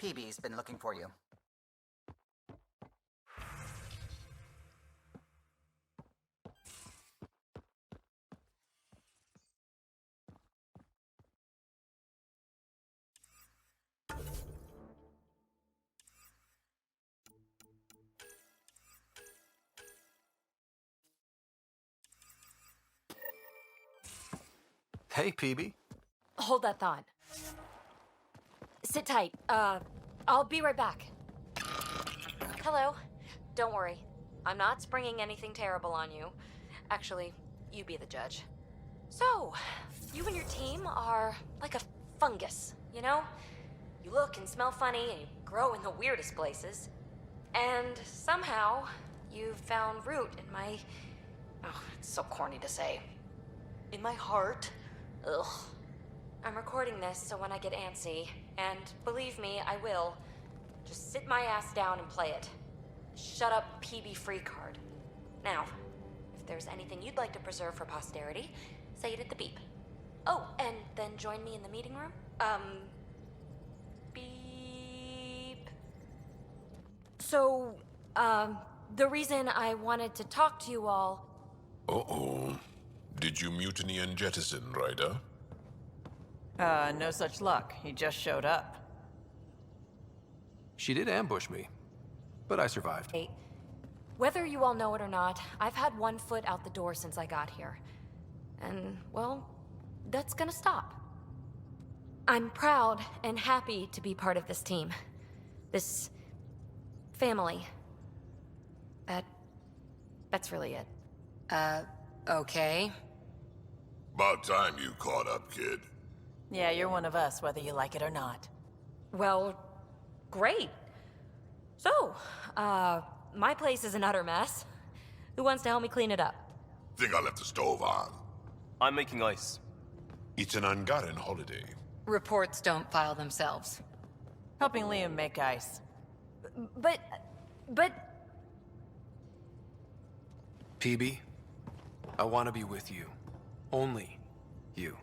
PB's been looking for you. Hey, PB. Hold that thought. Sit tight. I'll be right back. Hello. Don't worry. I'm not springing anything terrible on you. Actually, you be the judge. So, you and your team are like a fungus, you know? You look and smell funny and you grow in the weirdest places. And somehow, you've found root in my... Oh, it's so corny to say. In my heart. Ugh. I'm recording this so when I get antsy, and believe me, I will, just sit my ass down and play it. Shut up, PB free card. Now, if there's anything you'd like to preserve for posterity, say it at the beep. Oh, and then join me in the meeting room? Beep. So, the reason I wanted to talk to you all... Uh-oh. Did you mutiny and jettison, Ryder? No such luck. He just showed up. She did ambush me, but I survived. Hey, whether you all know it or not, I've had one foot out the door since I got here. And, well, that's gonna stop. I'm proud and happy to be part of this team. This... family. That's really it. Okay. About time you caught up, kid. Yeah, you're one of us, whether you like it or not. Well, great. So, my place is an utter mess. Who wants to help me clean it up? Think I left the stove on. I'm making ice. It's an Ungotten holiday. Reports don't file themselves. Helping Liam make ice. But... PB, I want to be with you. Only you.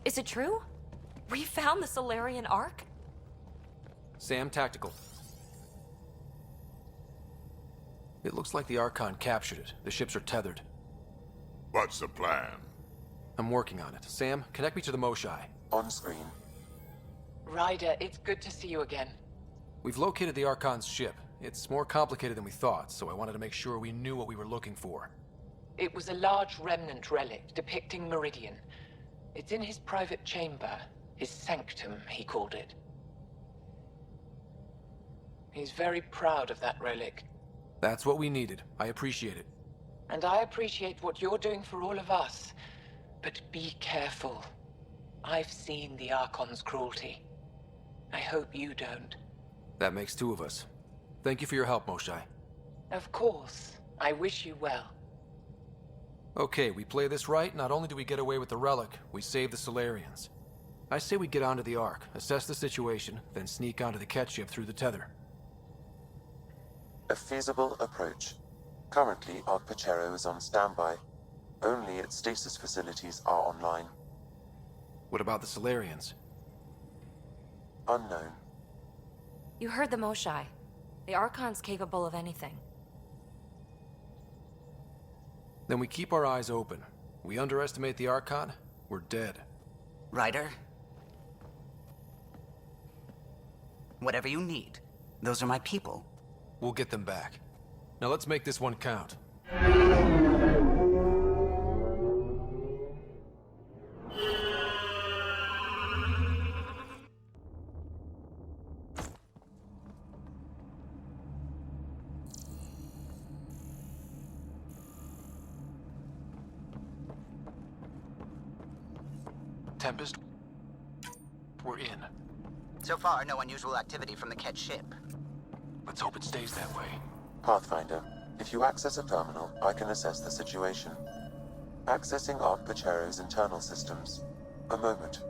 Is it true? We found the Solarian Ark? Sam, tactical. It looks like the Archon captured it. The ships are tethered. What's the plan? I'm working on it. Sam, connect me to the Moshai. On screen. Ryder, it's good to see you again. We've located the Archon's ship. It's more complicated than we thought, so I wanted to make sure we knew what we were looking for. It was a large remnant relic depicting Meridian. It's in his private chamber. His sanctum, he called it. He's very proud of that relic. That's what we needed. I appreciate it. And I appreciate what you're doing for all of us. But be careful. I've seen the Archon's cruelty. I hope you don't. That makes two of us. Thank you for your help, Moshai. Of course. I wish you well. Okay, we play this right, not only do we get away with the relic, we save the Solarians. I say we get onto the Ark, assess the situation, then sneak onto the Ket ship through the tether. A feasible approach. Currently, Ark is on standby. Only its stasis facilities are online. What about the Solarians? Unknown. You heard the Moshai. The Archon's capable of anything. Then we keep our eyes open. We underestimate the Archon, we're dead. Ryder? Whatever you need. Those are my people. We'll get them back. Now let's make this one count. Tempest, we're in. So far, no unusual activity from the Ket ship. Let's hope it stays that way. Pathfinder, if you access a terminal, I can assess the situation. Accessing Ark Pachero's internal systems. A moment.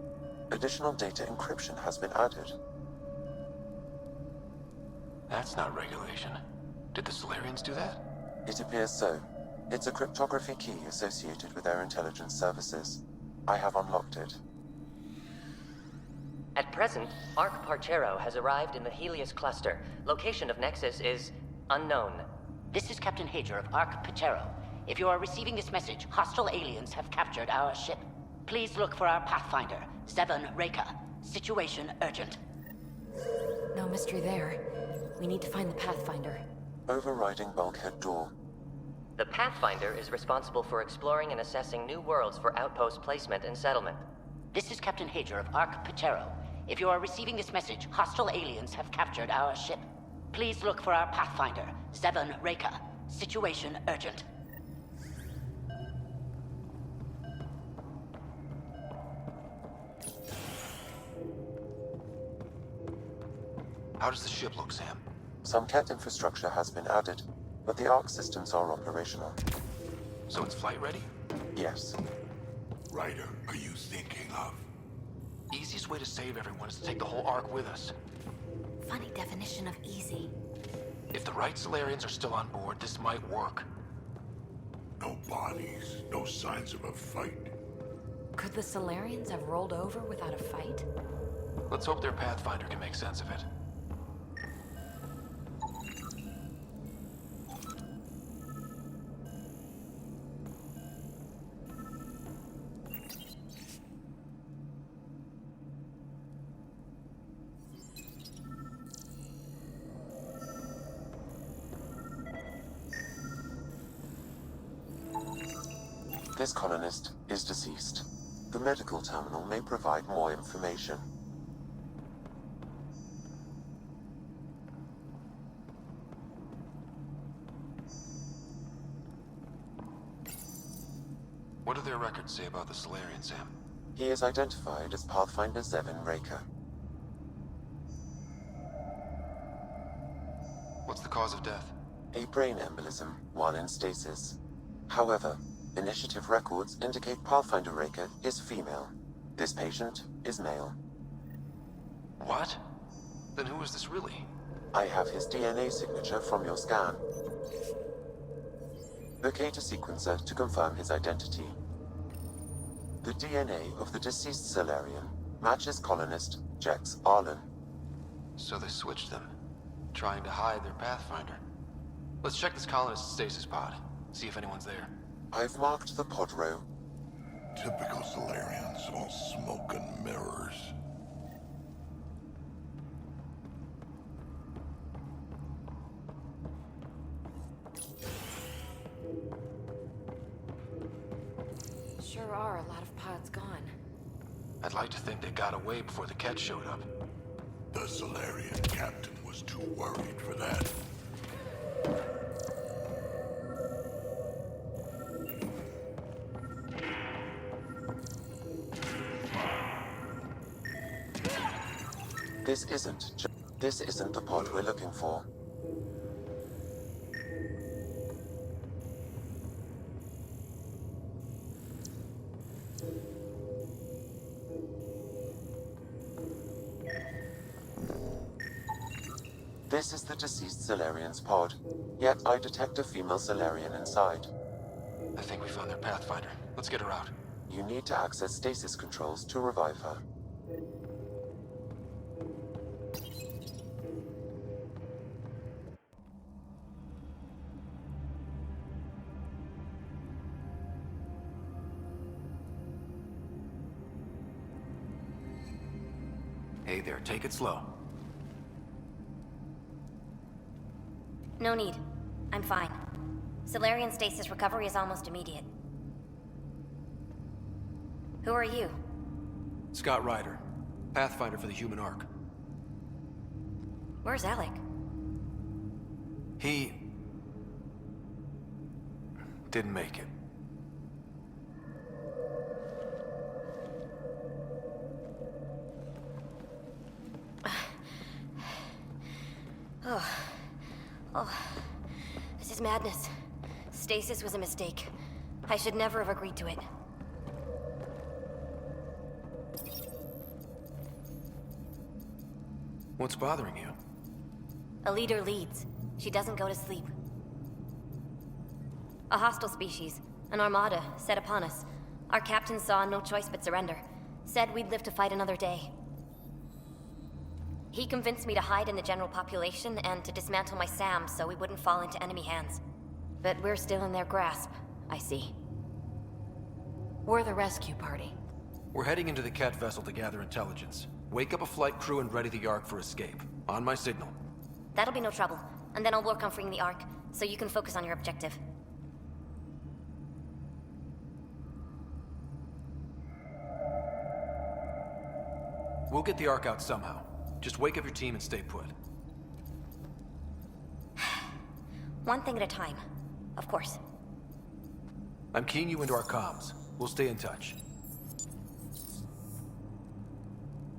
Additional data encryption has been added. That's not regulation. Did the Solarians do that? It appears so. It's a cryptography key associated with their intelligence services. I have unlocked it. At present, Ark Parchero has arrived in the Helios cluster. Location of Nexus is unknown. This is Captain Hager of Ark Parchero. If you are receiving this message, hostile aliens have captured our ship. Please look for our Pathfinder, Zevon Reka. Situation urgent. No mystery there. We need to find the Pathfinder. Overriding bulkhead door. The Pathfinder is responsible for exploring and assessing new worlds for outpost placement and settlement. This is Captain Hager of Ark Parchero. If you are receiving this message, hostile aliens have captured our ship. Please look for our Pathfinder, Zevon Reka. Situation urgent. How does the ship look, Sam? Some Ket infrastructure has been added, but the Ark systems are operational. So it's flight ready? Yes. Ryder, are you thinking of? Easiest way to save everyone is to take the whole Ark with us. Funny definition of easy. If the right Solarians are still on board, this might work. No bodies, no signs of a fight. Could the Solarians have rolled over without a fight? Let's hope their Pathfinder can make sense of it. This colonist is deceased. The medical terminal may provide more information. What do their records say about the Solarian, Sam? He is identified as Pathfinder Zevon Reka. What's the cause of death? A brain embolism while in stasis. However, initiative records indicate Pathfinder Reka is female. This patient is male. What? Then who is this really? I have his DNA signature from your scan. Locate a sequencer to confirm his identity. The DNA of the deceased Solarian matches colonist Jex Arlen. So they switched them, trying to hide their Pathfinder. Let's check this colonist's stasis pod, see if anyone's there. I've marked the pod row. Typical Solarians, all smoke and mirrors. Sure are a lot of pods gone. I'd like to think they got away before the Ket showed up. The Solarian captain was too worried for that. This isn't the pod we're looking for. This is the deceased Solarian's pod, yet I detect a female Solarian inside. I think we found their Pathfinder. Let's get her out. You need to access stasis controls to revive her. Hey there, take it slow. No need. I'm fine. Solarian stasis recovery is almost immediate. Who are you? Scott Ryder, Pathfinder for the human Ark. Where's Alec? He didn't make it. Oh, this is madness. Stasis was a mistake. I should never have agreed to it. What's bothering you? A leader leads. She doesn't go to sleep. A hostile species, an armada, set upon us. Our captain saw no choice but surrender. Said we'd live to fight another day. He convinced me to hide in the general population and to dismantle my SAM so we wouldn't fall into enemy hands. But we're still in their grasp, I see. We're the rescue party. We're heading into the Ket vessel to gather intelligence. Wake up a flight crew and ready the Ark for escape. On my signal. That'll be no trouble. And then I'll work on freeing the Ark, so you can focus on your objective. We'll get the Ark out somehow. Just wake up your team and stay put. One thing at a time. Of course. I'm keying you into our comms. We'll stay in touch.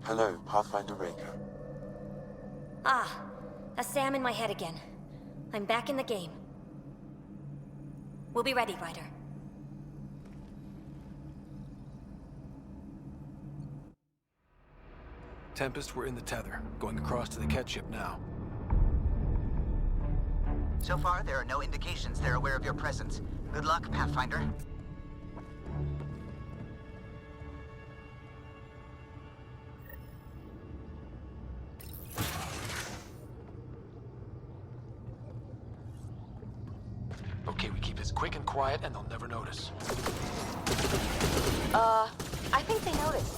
Hello, Pathfinder Raker. Ah, a SAM in my head again. I'm back in the game. We'll be ready, Ryder. Tempest, we're in the tether. Going across to the Ket ship now. So far, there are no indications they're aware of your presence. Good luck, Pathfinder. Okay, we keep this quick and quiet and they'll never notice. I think they noticed.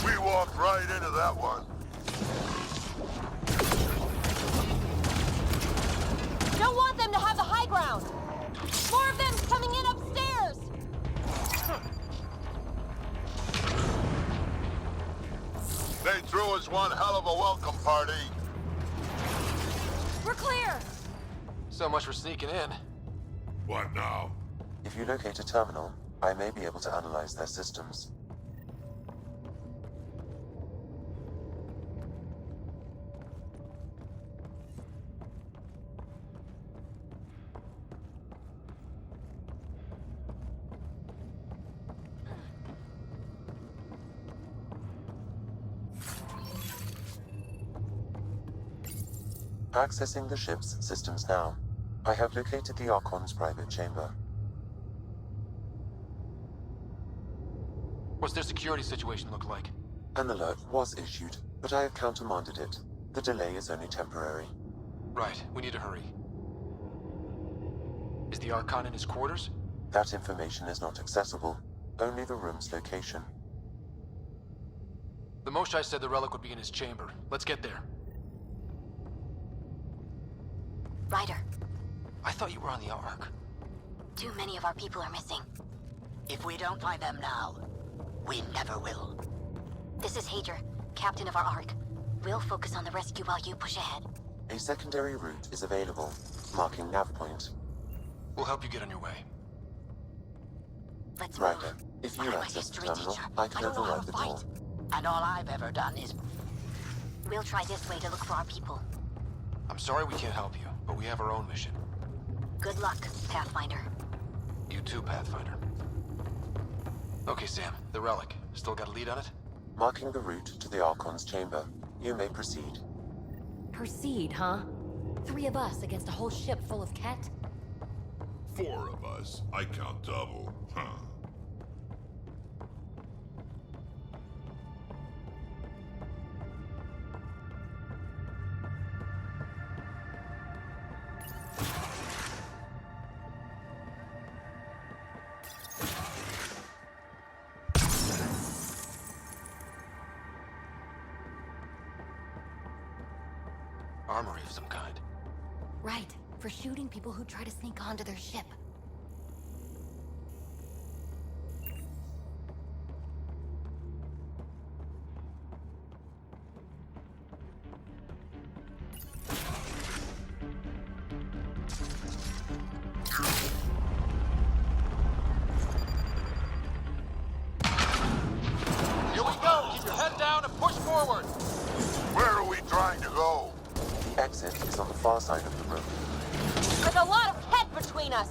We walked right into that one. Don't want them to have the high ground. More of them coming in upstairs. They threw us one hell of a welcome party. We're clear. So much for sneaking in. What now? If you locate a terminal, I may be able to analyze their systems. Accessing the ship's systems now. I have located the Archon's private chamber. What's their security situation look like? An alert was issued, but I have countermanded it. The delay is only temporary. Right, we need to hurry. Is the Archon in his quarters? That information is not accessible. Only the room's location. The Moshai said the relic would be in his chamber. Let's get there. Ryder, I thought you were on the Ark. too many of our people are missing. If we don't find them now, we never will. This is Hager, captain of our Ark. We'll focus on the rescue while you push ahead. A secondary route is available, marking nav point. We'll help you get on your way. Let's move. Ryder, if you I'm a access the history terminal, teacher. I can I don't know how override to the door. fight. And all I've ever done is... We'll try this way to look for our people. I'm sorry we can't help you, but we have our own mission. Good luck, Pathfinder. You too, Pathfinder. Okay, Sam, the relic. Still got a lead on it? Marking the route to the Archon's chamber. You may proceed. Proceed, huh? 3 of us against a whole ship full of Ket? 4 of us. I count double. Huh. Armory of some kind. Right, for shooting people who try to sneak onto their ship. Here we go! Keep your head down and push forward! Where are we trying to go? The exit is on the far side of the room. There's a lot of Ket between us!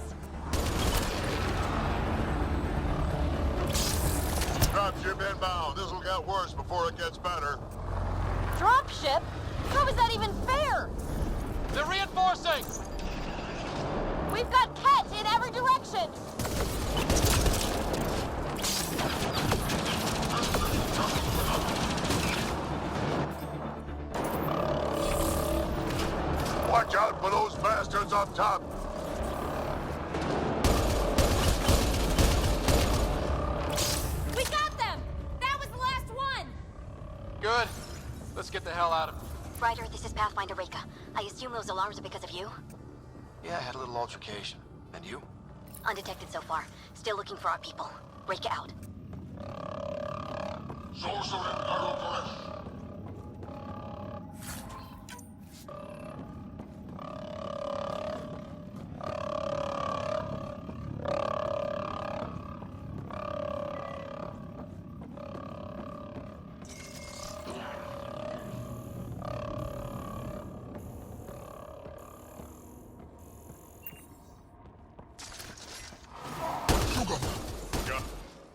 Dropship inbound. This'll get worse before it gets better. Dropship? How is that even fair? They're reinforcing! We've got Ket in every direction! Watch out for those bastards up top. We got them! That was the last one! Good. Let's get the hell out of here. Ryder, this is Pathfinder Reka. I assume those alarms are because of you? Yeah, I had a little altercation. And you? Undetected so far. Still looking for our people. Reka out.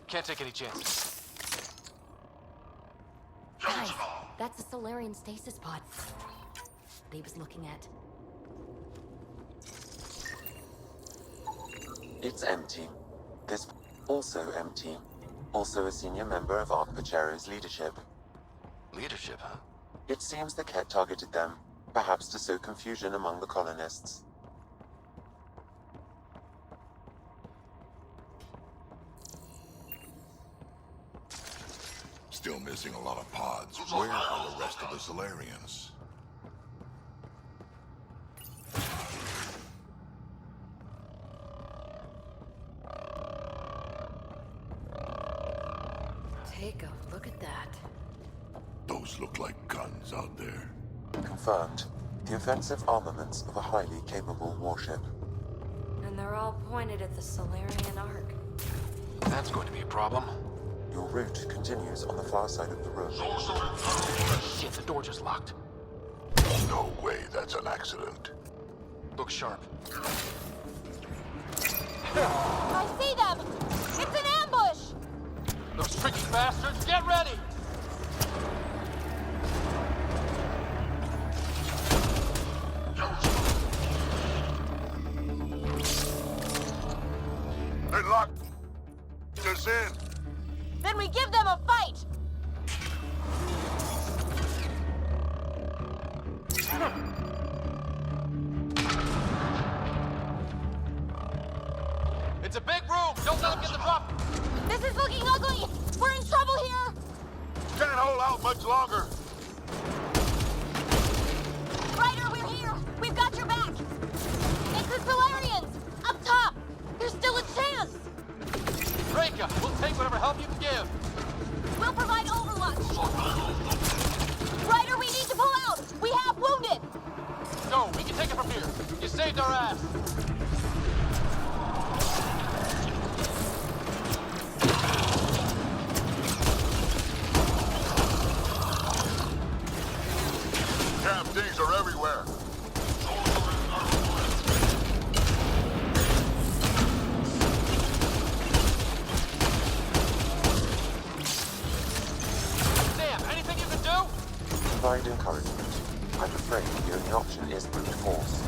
Can't take any chances. Guys, that's a Solarian stasis pod. He was looking at. It's empty. This also empty. Also a senior member of Archpachero's leadership. Leadership, huh? It seems the Ket targeted them, perhaps to sow confusion among the colonists. Still missing a lot of pods. Where are the rest of the Solarians? Take a look at that. Those look like guns out there. Confirmed. The offensive armaments of a highly capable warship. And they're all pointed at the Solarian Ark. That's going to be a problem. Your route continues on the far side of the room. Shit, the door just locked. No way that's an accident. Look sharp. I see them! It's an ambush! Those tricky bastards, get ready! They locked us in. Then we give them a fight! It's a big room! Don't let them get the drop! This is looking ugly! We're in trouble here! Can't hold out much longer. Ryder, we're here! We've got your back! It's the Solarians! Up top! There's still a chance! Reka, we'll take whatever help you can give. We'll provide overwatch! Ryder, we need to pull out! We have wounded! No, we can take it from here. You saved our ass. Damn things are everywhere. Sam, anything you can do? Provide encouragement. I'm afraid the only option is brute force.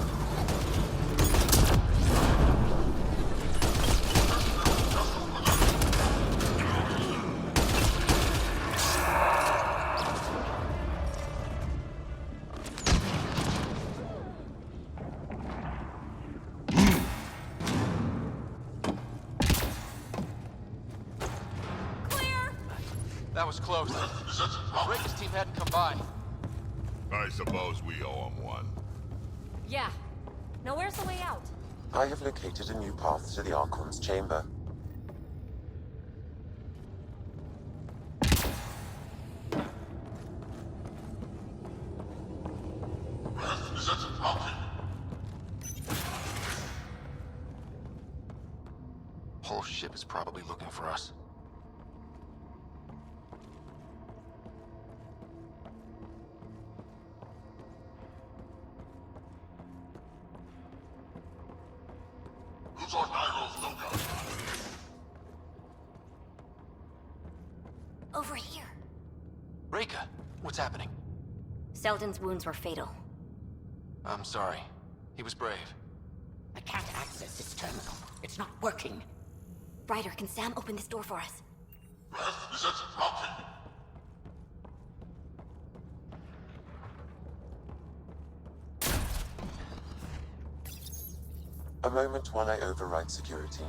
That was close. Reka's team hadn't come by. I suppose we owe him one. Yeah. Now where's the way out? I have located a new path to the Archon's chamber. Whole ship is probably looking for us. Over here. Reka, what's happening? Selden's wounds were fatal. I'm sorry. He was brave. I can't access this terminal. It's not working. Ryder, can Sam open this door for us? A moment while I override security.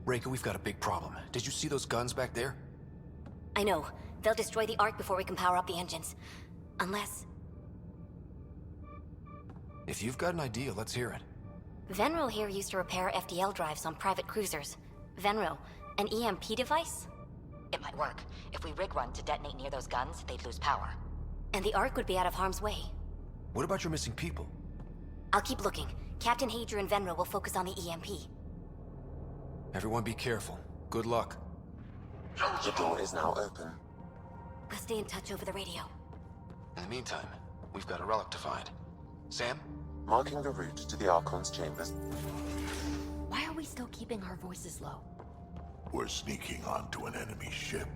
Reka, we've got a big problem. Did you see those guns back there? I know. They'll destroy the Ark before we can power up the engines. Unless... If you've got an idea, let's hear it. Venro here used to repair FDL drives on private cruisers. Venro, an EMP device? It might work. If we rig one to detonate near those guns, they'd lose power. And the Ark would be out of harm's way. What about your missing people? I'll keep looking. Captain Hadrian and Venro will focus on the EMP. Everyone be careful. Good luck. The door is now open. We'll stay in touch over the radio. In the meantime, we've got a relic to find. Sam? Marking the route to the Archon's chambers. Why are we still keeping our voices low? We're sneaking onto an enemy ship.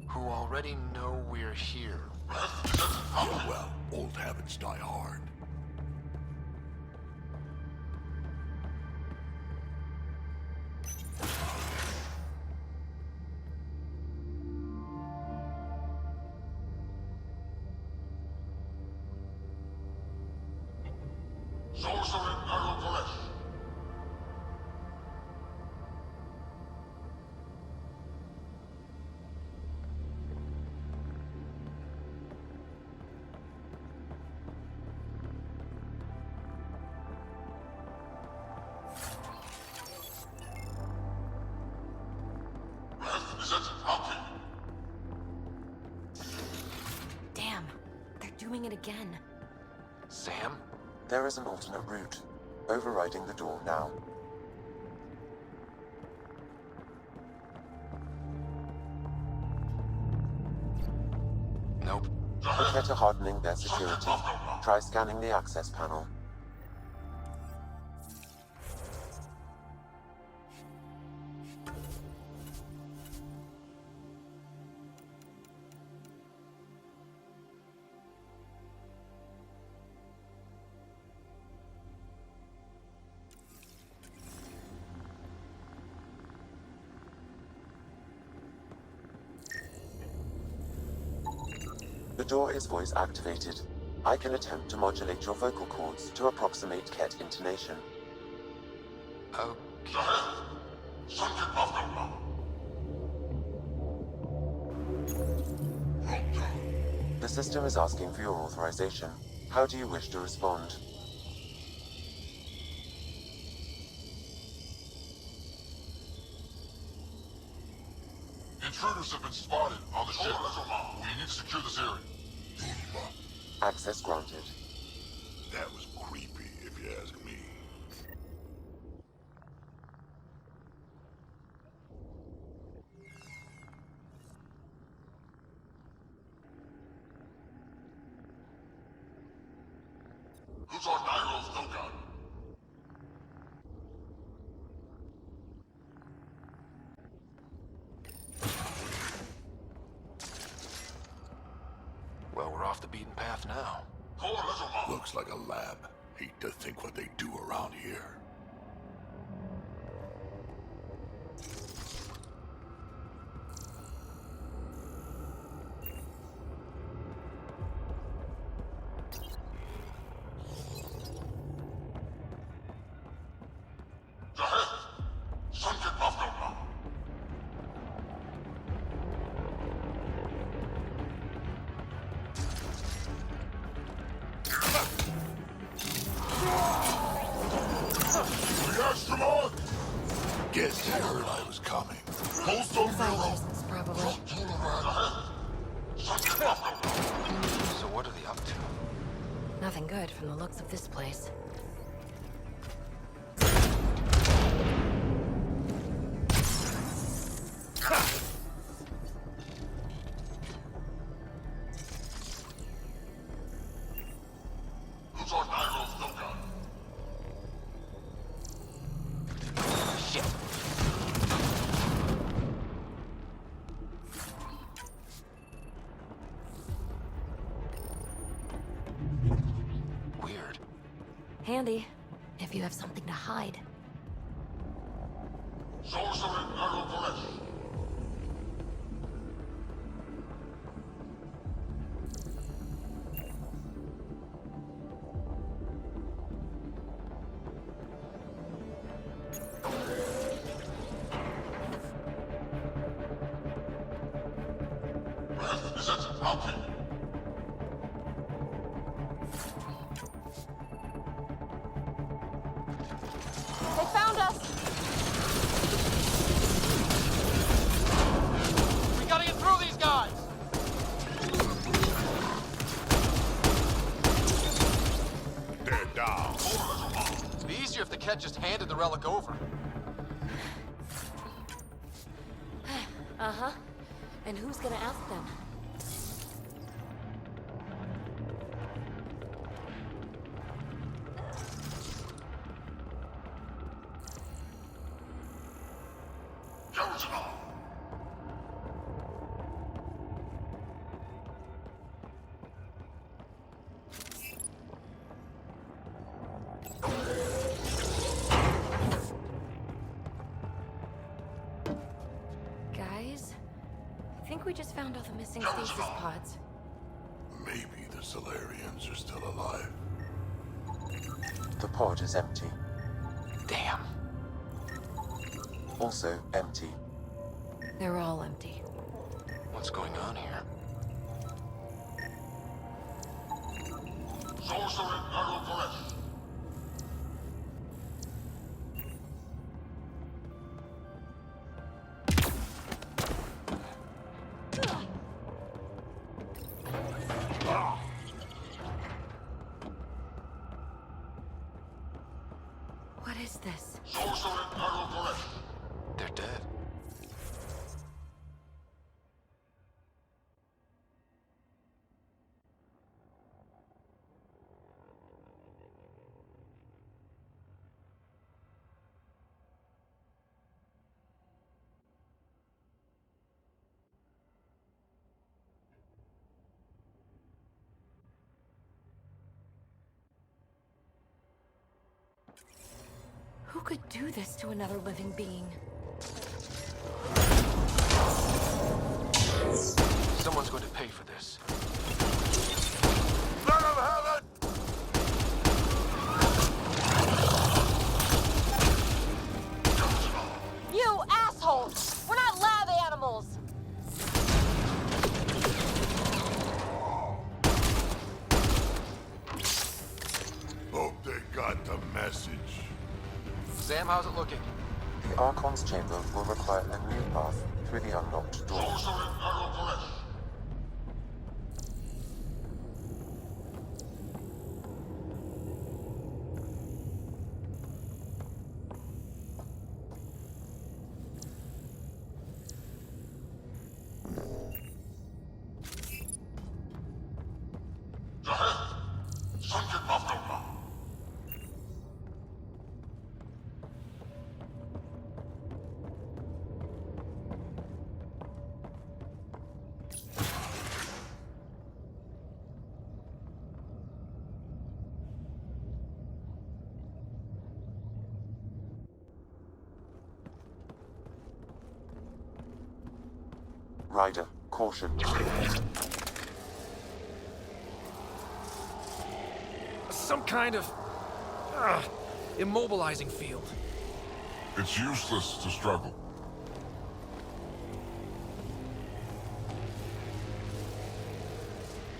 Who already know we're here. Yeah, well, old habits die hard. Damn, they're doing it again. Sam? There is an alternate route. Overriding the door now. Nope. Prepare to hardening their security. Try scanning the access panel. The door is voice activated. I can attempt to modulate your vocal cords to approximate Ket intonation. Okay. The system is asking for your authorization. How do you wish to respond? Intruders have been spotted on the ship. We need to secure this area. Access granted. That was creepy, if you ask me. Who's our Nairo's no-gun? Well, we're off the beaten path now. Looks like a lab. Hate to think what they do around here. Guess they heard I was coming. Scientists, probably. So what are they up to? Nothing good from the looks of this place. Who's our Nairo's no-gun? Shit. Weird. Handy, if you have something to hide. Sorcery Nairo Koresh. Is it helping? They found us! We gotta get through these guys! They're down. It'd be easier if the Ket just handed the relic over. Uh-huh. And who's gonna ask them? Guys, I think we just found all the missing stasis pods. Maybe the Solarians are still alive. The pod is empty. Damn. Also empty. They're all empty. What's going on here? Sorcery Nairo Koresh. What is this? Sorcery Nairo Koresh. They're dead. Who could do this to another living being? Someone's going to pay for this. Sam, how's it looking? The Archon's chamber will require a new path through the unlocked door. Rider, caution. Some kind of immobilizing field. It's useless to struggle.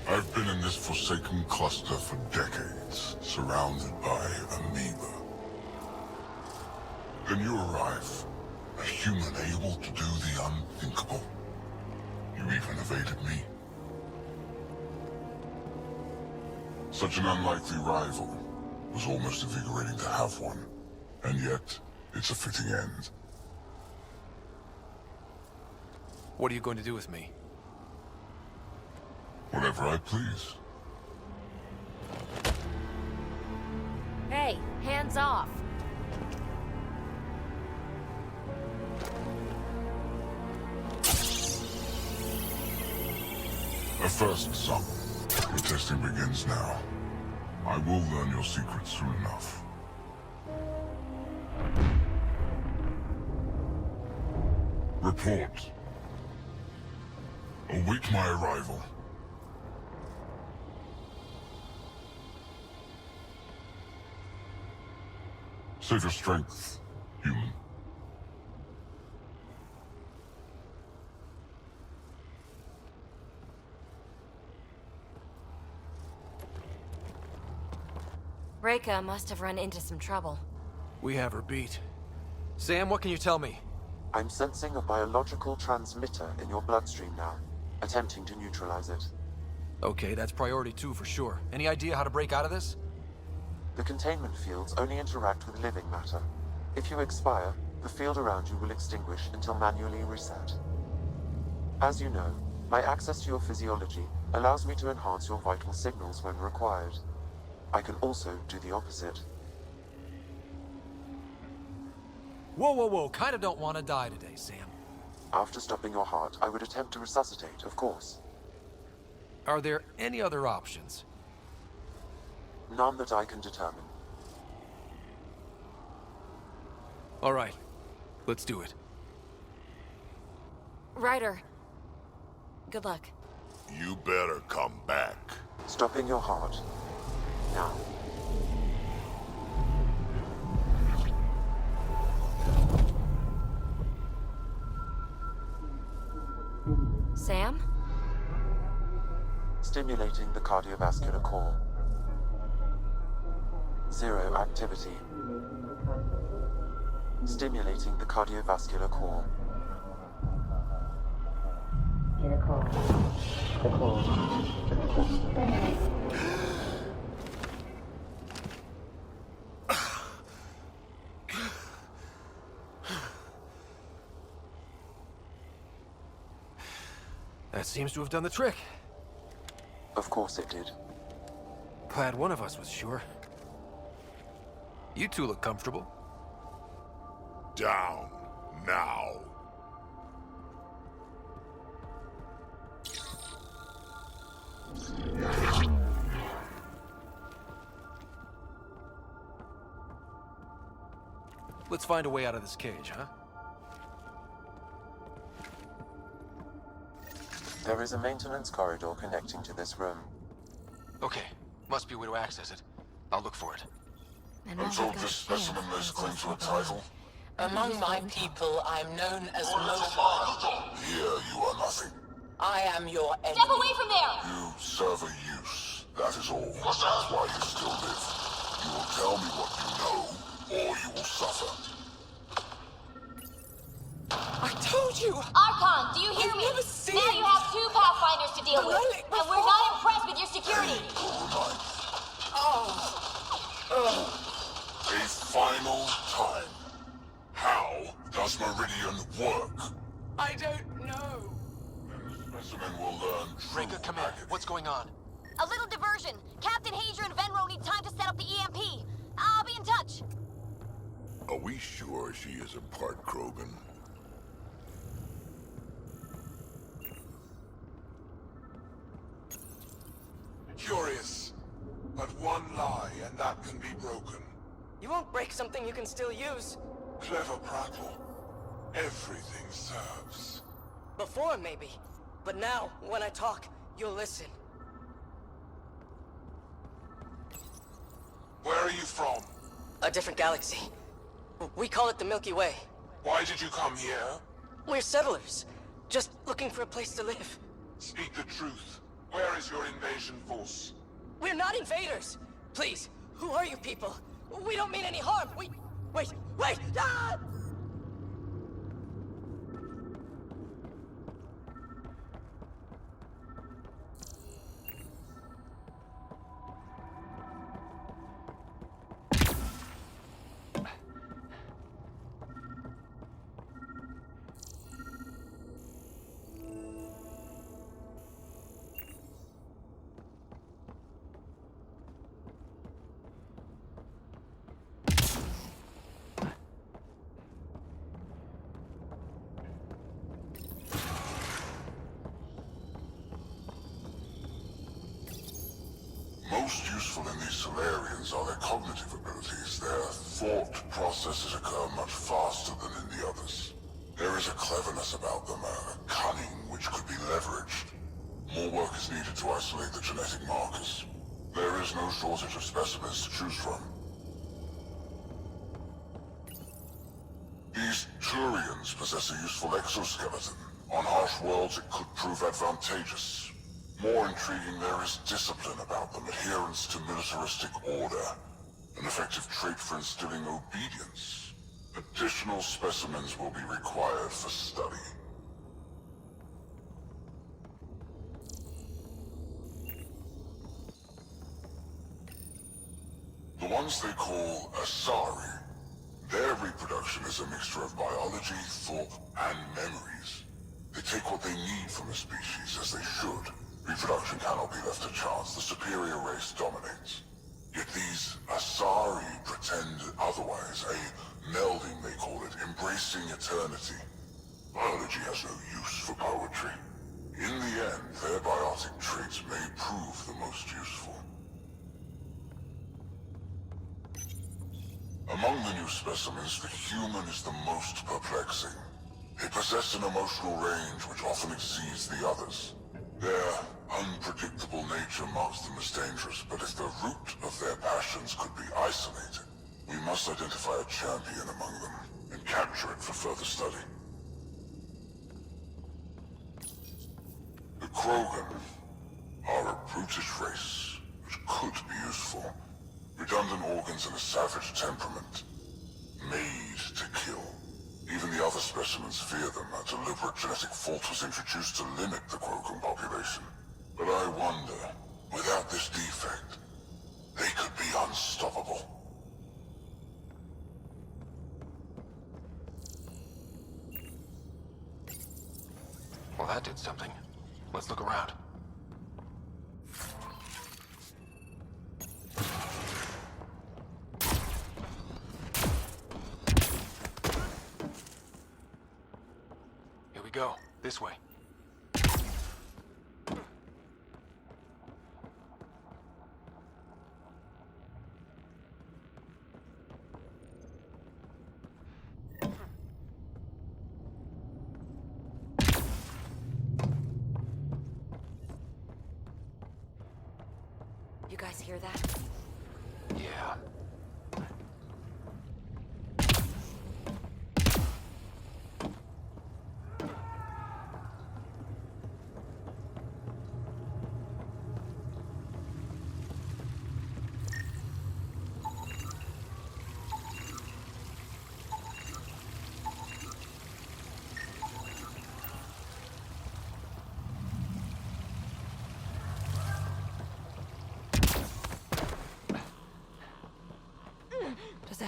I've been in this forsaken cluster for decades, surrounded by amoeba. Then you arrive, a human able to do the unthinkable. You even evaded me. Such an unlikely rival. Was almost invigorating to have one. And yet, it's a fitting end. What are you going to do with me? Whatever I please. Hey, hands off. A first, son. Your testing begins now. I will learn your secrets soon enough. Report. Await my arrival. Save your strength, human. Reika must have run into some trouble. We have her beat. Sam, what can you tell me? I'm sensing a biological transmitter in your bloodstream now, attempting to neutralize it. Okay, that's priority 2 for sure. Any idea how to break out of this? The containment fields only interact with living matter. If you expire, the field around you will extinguish until manually reset. As you know, my access to your physiology allows me to enhance your vital signals when required. I can also do the opposite. Whoa. Kinda don't want to die today, Sam. After stopping your heart, I would attempt to resuscitate, of course. Are there any other options? None that I can determine. All right. Let's do it. Ryder. Good luck. You better come back. Stopping your heart. Now. Sam? Stimulating the cardiovascular core. 0 activity. Stimulating the cardiovascular core. That seems to have done the trick. Of course it did. Glad one of us was sure. You two look comfortable. Down, now. Let's find a way out of this cage, huh? There is a maintenance corridor connecting to this room. Okay, must be a way to access it. I'll look for it. I'm told this specimen lays claim to a title. Among my people, I'm known as Mofo. Here you are nothing. I am your enemy. Step away from there! You serve a use. That is all. That's why you still live. You will tell me what you know, or you will suffer. told you! Archon, do you hear me? never seen Now you have 2 Pathfinders to deal the with, relic and we're not impressed with your security. A final time. How does Meridian work? I don't know. Specimen will learn true Rika, come in. What's going on? A little diversion. Captain Hager and Venro need time to set up the EMP. I'll be in touch. Are we sure she isn't part Krogan? Curious. But one lie, and that can be broken. You won't break something you can still use. Clever prattle. Everything serves. Before, maybe. But now, when I talk, you'll listen. Where are you from? A different galaxy. We call it the Milky Way. Why did you come here? We're settlers. Just looking for a place to live. Speak the truth. Where is your invasion force? We're not invaders! Please, who are you people? We don't mean any harm! Wait! Ah! Most useful in these Solarians are their cognitive abilities. Their thought processes occur much faster than in the others. There is a cleverness about them, a cunning which could be leveraged. More work is needed to isolate the genetic markers. There is no shortage of specimens to choose from. These Turians possess a useful exoskeleton. On harsh worlds, it could prove advantageous. More intriguing, there is discipline about them, adherence to militaristic order, an effective trait for instilling obedience. Additional specimens will be required for study. The ones they call Asari, their reproduction is a mixture of biology, thought, and memories. They take what they need from a species, as they should. Reproduction cannot be left to chance. The superior race dominates. Yet these Asari pretend otherwise. A melding, they call it, embracing eternity. Biology has no use for poetry. In the end, their biotic traits may prove the most useful. Among the new specimens, the human is the most perplexing. They possess an emotional range which often exceeds the others. Their unpredictable nature marks them as dangerous, but if the root of their passions could be isolated, we must identify a champion among them and capture it for further study. The Krogan are a brutish race, which could be useful. Redundant organs and a savage temperament, made to kill. Even the other specimens fear them. A deliberate genetic fault was introduced to limit the Krogan population. But I wonder, without this defect, they could be unstoppable. Well, that did something. Let's look around. Here we go. This way. You guys hear that? Yeah.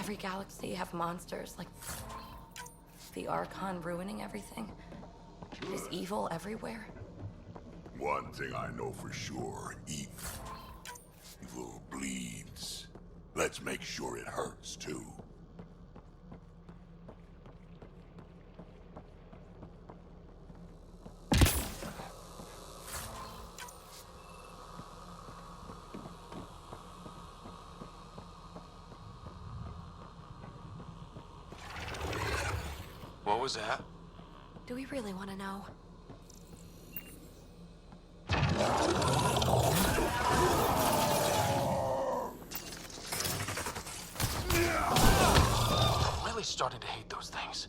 every galaxy have monsters like the Archon ruining everything? Is evil everywhere? One thing I know for sure, evil bleeds. Let's make sure it hurts, too. What was that? Do we really want to know? I'm really starting to hate those things.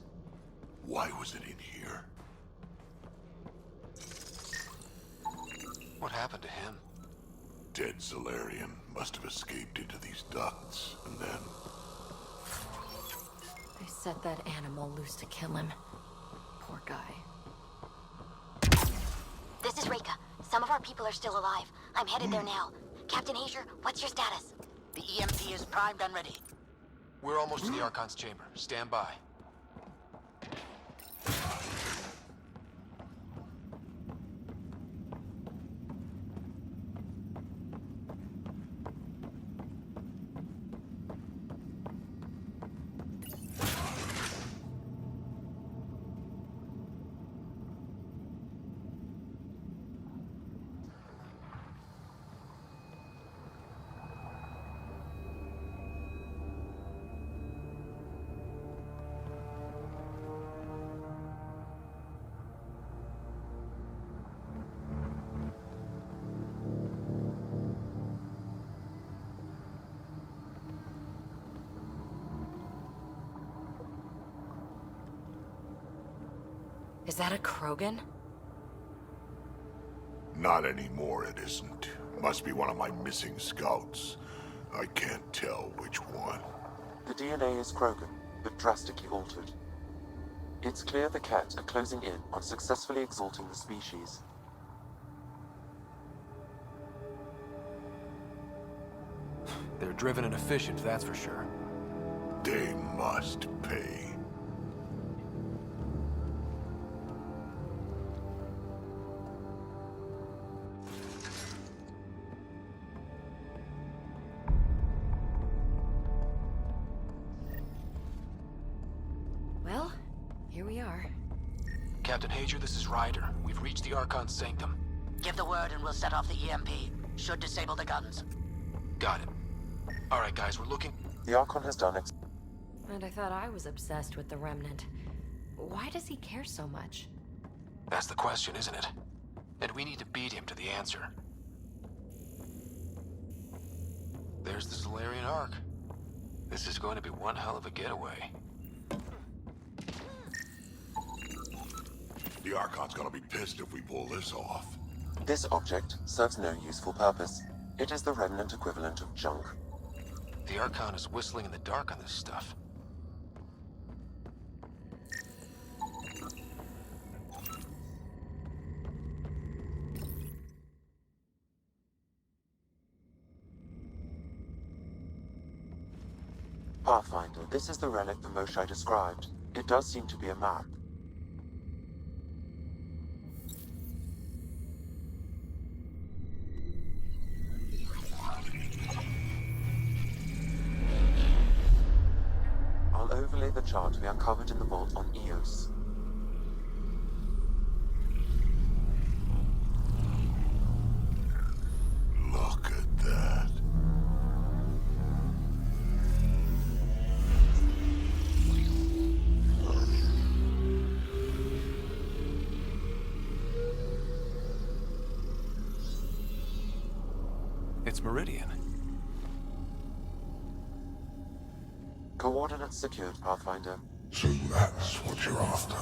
Why was it in here? What happened to him? Dead Solarian must have escaped into these ducts, and then... They set that animal loose to kill him. Poor guy. This is Reika. Some of our people are still alive. I'm headed there now. Captain Asia, what's your status? The EMP is primed and ready. We're almost to the Archon's chamber. Stand by. Is that a Krogan? Not anymore, it isn't. Must be one of my missing scouts. I can't tell which one. The DNA is Krogan, but drastically altered. It's clear the Ket are closing in on successfully exalting the species. They're driven and efficient, that's for sure. They must pay. Well, here we are. Captain Hager, this is Ryder. We've reached the Archon's sanctum. Give the word and we'll set off the EMP. Should disable the guns. Got it. All right, guys, we're looking... The Archon has done And I thought I was obsessed with the Remnant. Why does he care so much? That's the question, isn't it? And we need to beat him to the answer. There's the Solarian Ark. This is going to be one hell of a getaway. The Archon's gonna be pissed if we pull this off. This object serves no useful purpose. It is the Remnant equivalent of junk. The Archon is whistling in the dark on this stuff. Pathfinder, this is the relic the Moshae described. It does seem to be a map. I'll overlay the chart we uncovered in the vault on Eos. Look at that. It's Meridian. Coordinates secured, Pathfinder. So that's what you're after.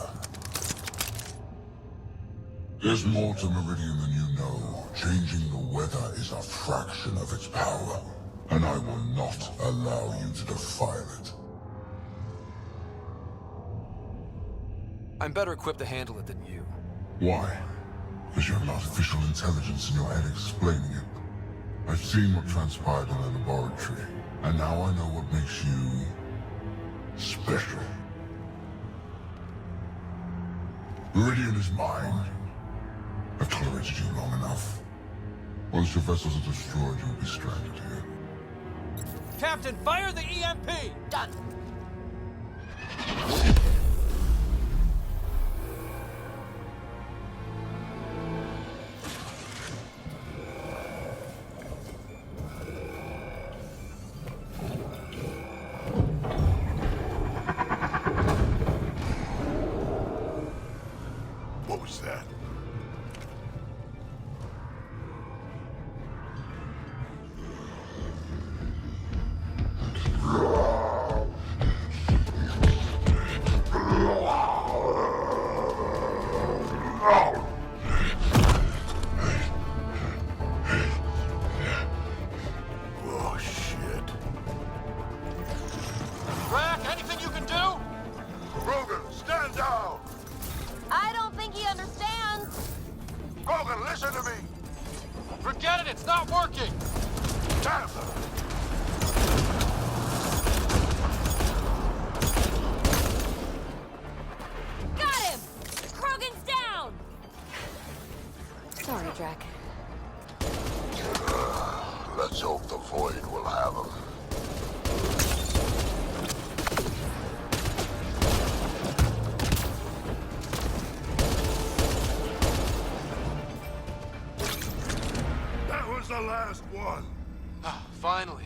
There's more to Meridian than you know. Changing the weather is a fraction of its power, and I will not allow you to defile it. I'm better equipped to handle it than you. Why? Because you have artificial intelligence in your head explaining it. I've seen what transpired in the laboratory, and now I know what makes you special. Meridian is mine. I've tolerated you long enough. Once your vessels are destroyed, you'll be stranded here. Captain, fire the EMP! Done. What was that? Oh, shit. Drac, anything you can do? Krogan, stand down! I don't think he understands. Krogan, listen to me! Forget it, it's not working! Damn! Got him! Krogan's down! Sorry, Drac. Let's hope the Void will have him. That was the last one. Finally.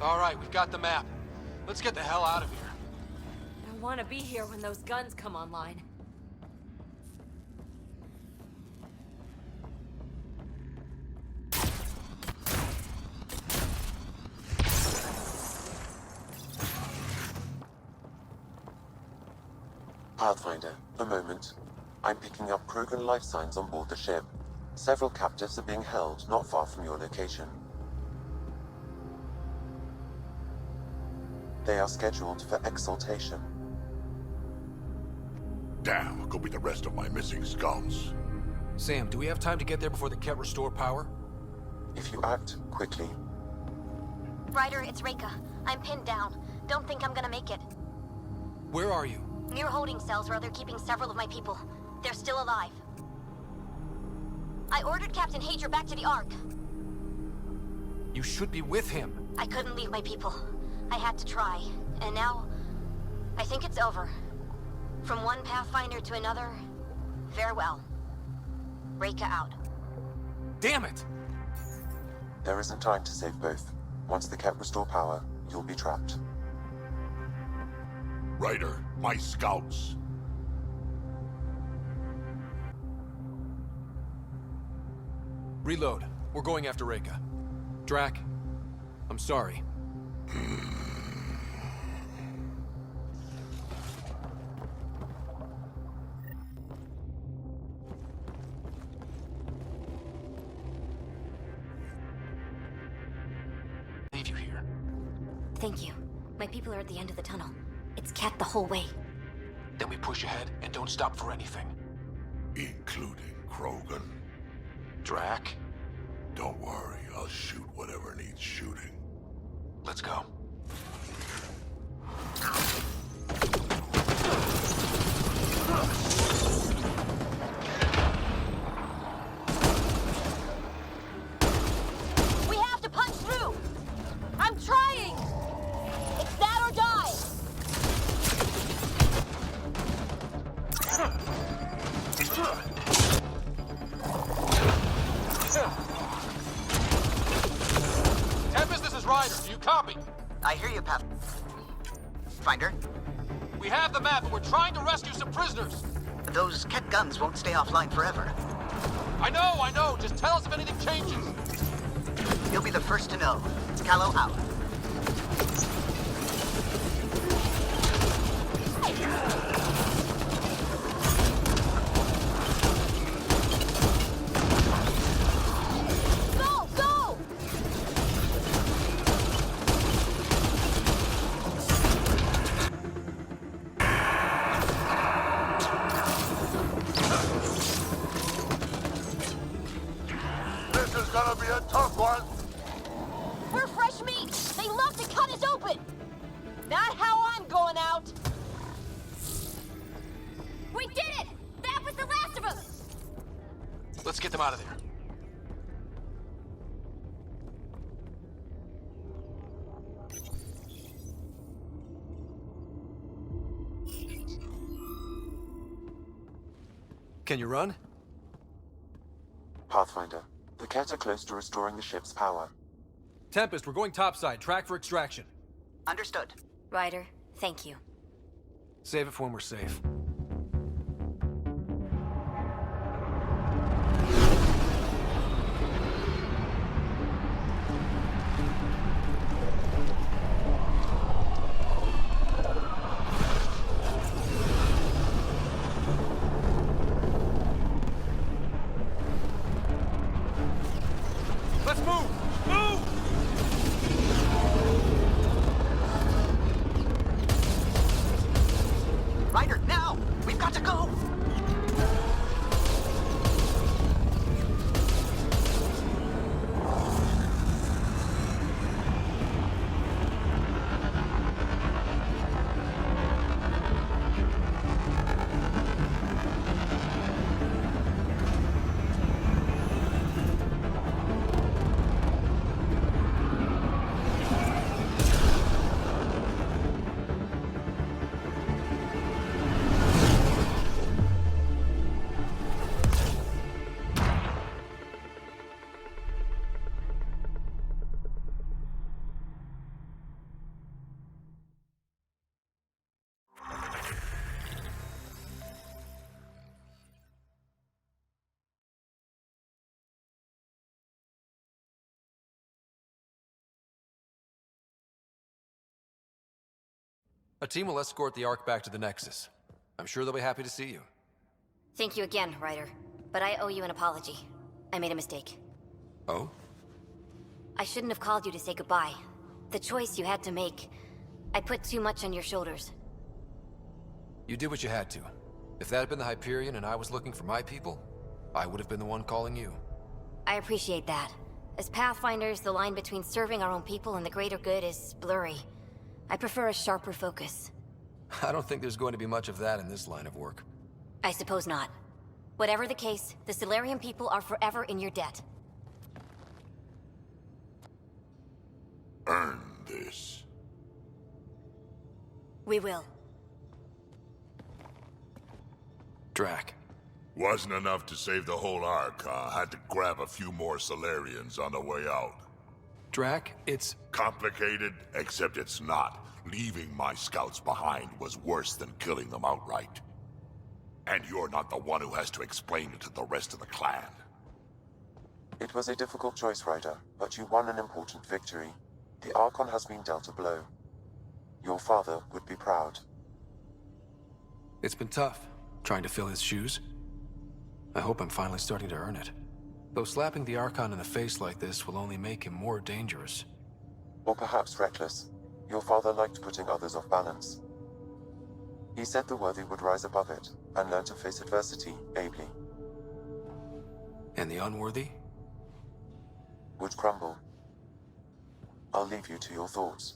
All right, we've got the map. Let's get the hell out of here. I want to be here when those guns come online. Pathfinder, a moment. I'm picking up Krogan life signs on board the ship. Several captives are being held not far from your location. They are scheduled for exaltation. Damn, go be the rest of my missing scouts. Sam, do we have time to get there before the Ket restore power? If you act quickly, Ryder, it's Reika. I'm pinned down. Don't think I'm gonna make it. Where are you? Near holding cells where they're keeping several of my people. They're still alive. I ordered Captain Hager back to the Ark. You should be with him. I couldn't leave my people. I had to try. And now, I think it's over. From one Pathfinder to another, farewell. Reika out. Damn it! there isn't time to save both. Once the Ket restore power, you'll be trapped. Ryder, my scouts. Reload. We're going after Reika. Drac, I'm sorry. Leave you here. Thank you. My people are at the end of the tunnel. It's Ket the whole way. Then we push ahead and don't stop for anything. Including Krogan. Drac? Don't worry, I'll shoot whatever needs shooting. Let's go. We have to punch through! I'm trying! It's that or die! Tempest, this is Ryder. Do you copy? I hear you, Pathfinder. We have the map, and we're trying to rescue some prisoners. Those Ket guns won't stay offline forever. I know. Just tell us if anything changes. You'll be the first to know. Callow out. Go! Go! This is gonna be a tough one. We're fresh meat! They love to cut us open! Let's get them out of there. Can you run? Pathfinder, the Ket are close to restoring the ship's power. Tempest, we're going topside. Track for extraction. Understood. Ryder, thank you. Save it for when we're safe. Let's move! Move! Ryder, now! We've got to go! A team will escort the Ark back to the Nexus. I'm sure they'll be happy to see you. Thank you again, Ryder. But I owe you an apology. I made a mistake. Oh? I shouldn't have called you to say goodbye. The choice you had to make. I put too much on your shoulders. You did what you had to. If that had been the Hyperion and I was looking for my people, I would have been the one calling you. I appreciate that. As Pathfinders, the line between serving our own people and the greater good is blurry. I prefer a sharper focus. I don't think there's going to be much of that in this line of work. I suppose not. Whatever the case, the Solarian people are forever in your debt. Earn this. We will. Drac. Wasn't enough to save the whole Ark, huh? Had to grab a few more Solarians on the way out. Drac, it's... Complicated, except it's not. Leaving my scouts behind was worse than killing them outright. And you're not the one who has to explain it to the rest of the clan. It was a difficult choice, Ryder, but you won an important victory. The Archon has been dealt a blow. Your father would be proud. It's been tough, trying to fill his shoes. I hope I'm finally starting to earn it. Though slapping the Archon in the face like this will only make him more dangerous. Or perhaps reckless. Your father liked putting others off balance. He said the worthy would rise above it, and learn to face adversity ably. And the unworthy? Would crumble. I'll leave you to your thoughts.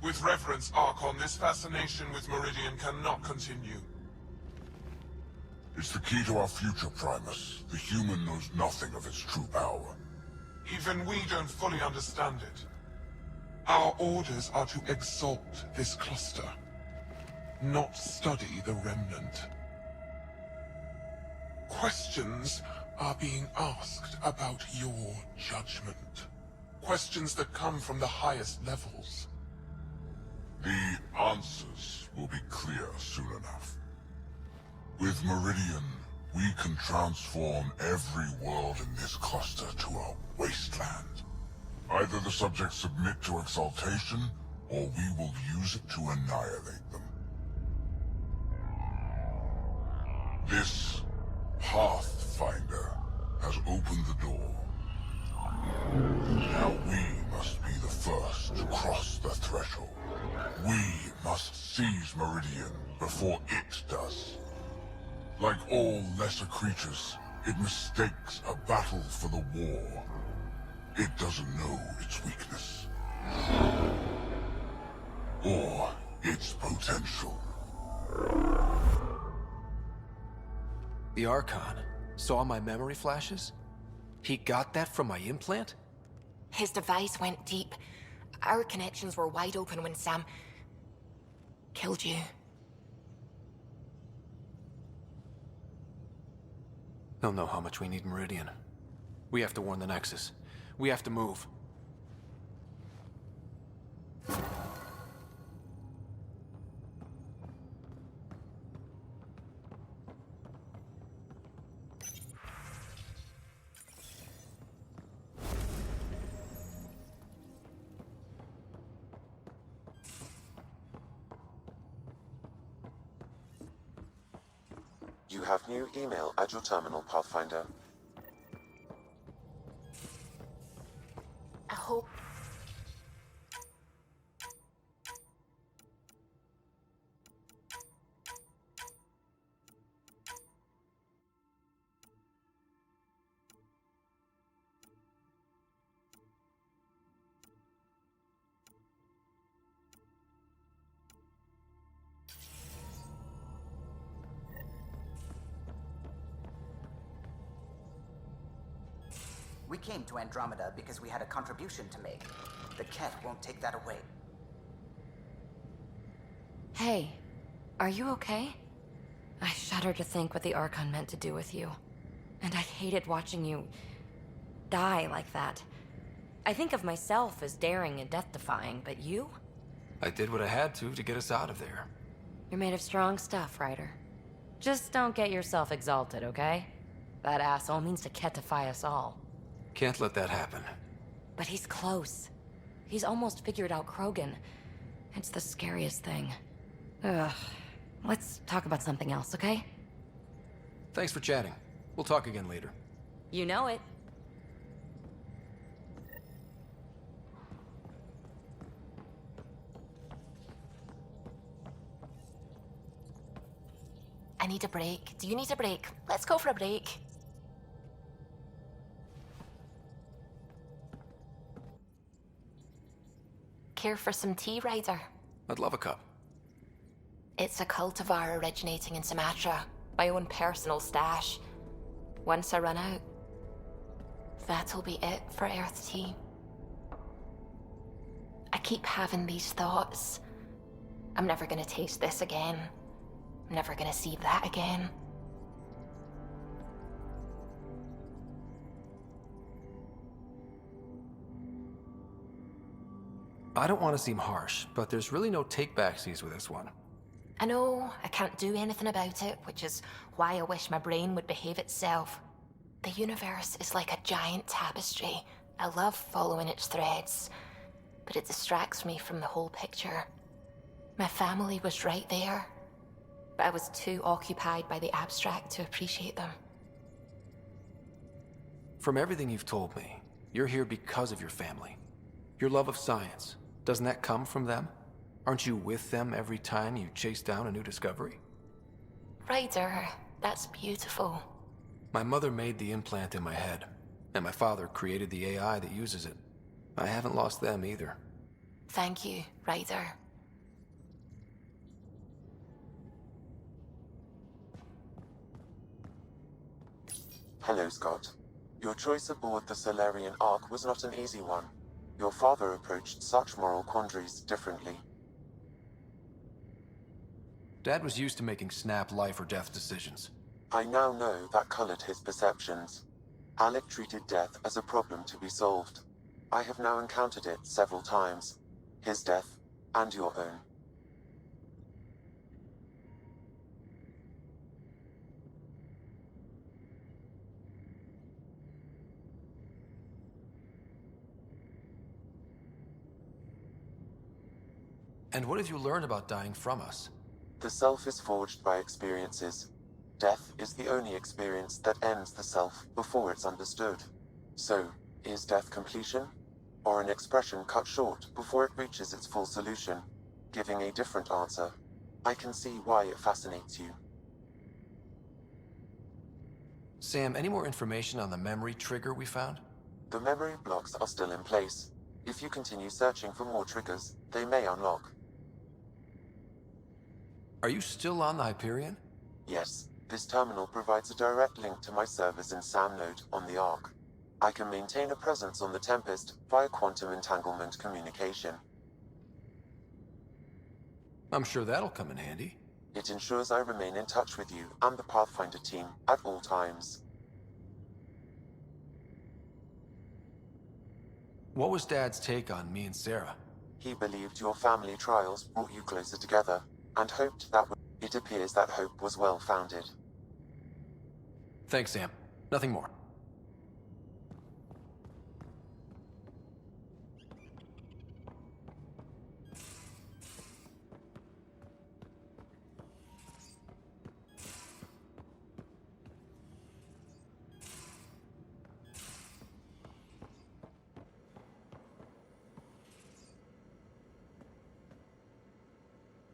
With reference, Archon, this fascination with Meridian cannot continue. It's the key to our future, Primus. The human knows nothing of its true power. Even we don't fully understand it. Our orders are to exalt this cluster, not study the remnant. Questions are being asked about your judgment. Questions that come from the highest levels. The answers will be clear soon enough. With Meridian, we can transform every world in this cluster to a wasteland. Either the subjects submit to exaltation, or we will use it to annihilate them. This Pathfinder has opened the door. Now we must be the first to cross the threshold. We must seize Meridian before it does. Like all lesser creatures, it mistakes a battle for the war. It doesn't know its weakness. Or its potential. The Archon saw my memory flashes? He got that from my implant? His device went deep. Our connections were wide open when Sam killed you. He'll know how much we need Meridian. We have to warn the Nexus. We have to move. You have new email at your terminal, Pathfinder. I hope... We came to Andromeda because we had a contribution to make. The Ket won't take that away. Hey, are you okay? I shudder to think what the Archon meant to do with you. And I hated watching you die like that. I think of myself as daring and death-defying, but you? I did what I had to get us out of there. You're made of strong stuff, Ryder. Just don't get yourself exalted, okay? That asshole means to ketify us all. Can't let that happen. But he's close. He's almost figured out Krogan. It's the scariest thing. Ugh. Let's talk about something else, okay? Thanks for chatting. We'll talk again later. You know it. I need a break. Do you need a break? Let's go for a break. Care for some tea, Ryder? I'd love a cup. It's a cultivar originating in Sumatra. My own personal stash. Once I run out, that'll be it for Earth tea. I keep having these thoughts. I'm never gonna taste this again. I'm never gonna see that again. I don't want to seem harsh, but there's really no take-backsies with this one. I know I can't do anything about it, which is why I wish my brain would behave itself. The universe is like a giant tapestry. I love following its threads, but it distracts me from the whole picture. My family was right there, but I was too occupied by the abstract to appreciate them. From everything you've told me, you're here because of your family. Your love of science, doesn't that come from them? Aren't you with them every time you chase down a new discovery? Ryder, that's beautiful. My mother made the implant in my head, and my father created the AI that uses it. I haven't lost them either. Thank you, Ryder. Hello, Scott. Your choice aboard the Solarian Ark was not an easy one. Your father approached such moral quandaries differently. Dad was used to making snap life or death decisions. I now know that colored his perceptions. Alec treated death as a problem to be solved. I have now encountered it several times. His death, and your own. And what have you learned about dying from us? The self is forged by experiences. Death is the only experience that ends the self before it's understood. So, is death completion? Or an expression cut short before it reaches its full solution, giving a different answer? I can see why it fascinates you. Sam, any more information on the memory trigger we found? The memory blocks are still in place. If you continue searching for more triggers, they may unlock. Are you still on the Hyperion? Yes, this terminal provides a direct link to my servers in SamNode on the Ark. I can maintain a presence on the Tempest via quantum entanglement communication. I'm sure that'll come in handy. It ensures I remain in touch with you and the Pathfinder team at all times. What was Dad's take on me and Sarah? He believed your family trials brought you closer together, and hoped that it appears that hope was well-founded. Thanks, Sam. Nothing more.